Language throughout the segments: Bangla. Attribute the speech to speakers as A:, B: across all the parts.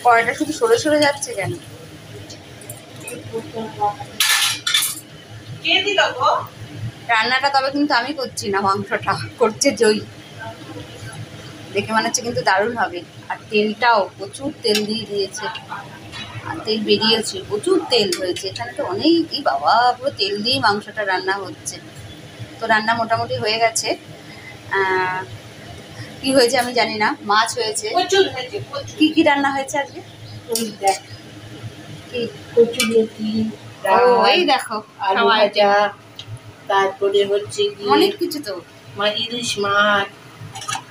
A: কড়াইটা শুধু সরে সরে যাচ্ছে কেন? রান্নাটা তবে কিন্তু আমি করছি না, মাংসটা করছে জয়ী। দেখে মনে হচ্ছে কিন্তু দারুণ হবে। আর তেলটাও প্রচুর তেল দিয়ে দিয়েছে, আর তেল বেরিয়েছে, প্রচুর তেল হয়েছে এখানে তো অনেকই। বাবা, পুরো তেল দিয়েই মাংসটা রান্না হচ্ছে। তো রান্না মোটামুটি হয়ে গেছে। কি হয়েছে আমি জানি না, মাছ হয়েছে। কি কি রান্না হয়েছে আজকে?
B: কচুরলতি,
A: ওই দেখো
B: আলু ভাজা, তারপরে হচ্ছে
A: অনেক কিছু তো,
B: ইলিশ মাছ,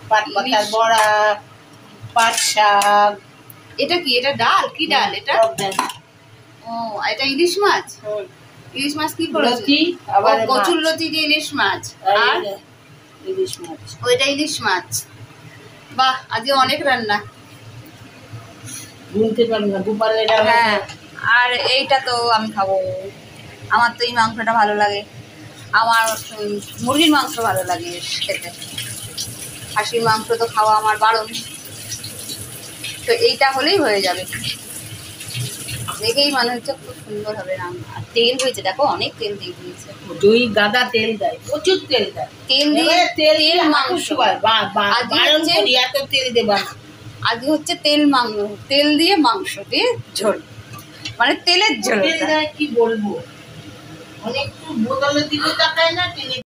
B: পাট পাতার বড়া, পাট শাক।
A: এটা কি? এটা ডাল? কি ডাল এটা? ও, এটা ইলিশ মাছ। ইলিশ মাছ কি করেছি? আবার কচুরলতি দিয়ে ইলিশ মাছ, আর
B: ইলিশ মাছ,
A: ওইটা ইলিশ মাছ। বাহ, আজকে অনেক রান্না।
B: বলতে পারবো না দুপুরে।
A: হ্যাঁ, আর এইটা তো আমি খাবো। আমার তো এই মাংসটা ভালো লাগে। আমার মুরগির মাংস ভালো লাগে খেতে, খাসির মাংস তো খাওয়া আমার বারণ। তো এইটা হলেই হয়ে যাবে। দেখেই মনে হচ্ছে খুব সুন্দর হবে রান্না। আর তেল হয়েছে দেখো, অনেক তেল দিয়ে দিয়েছে।
B: দই গাদা তেল দেয়, প্রচুর তেল দেয়।
A: তেল দিয়ে তেল মাংস
B: এত তেল দেবা।
A: আজকে হচ্ছে তেল দিয়ে মাংস দিয়ে ঝোল, মানে তেলের ঝোল।
B: কি বলবো, অনেক বোতলের দিকে তাকায় না।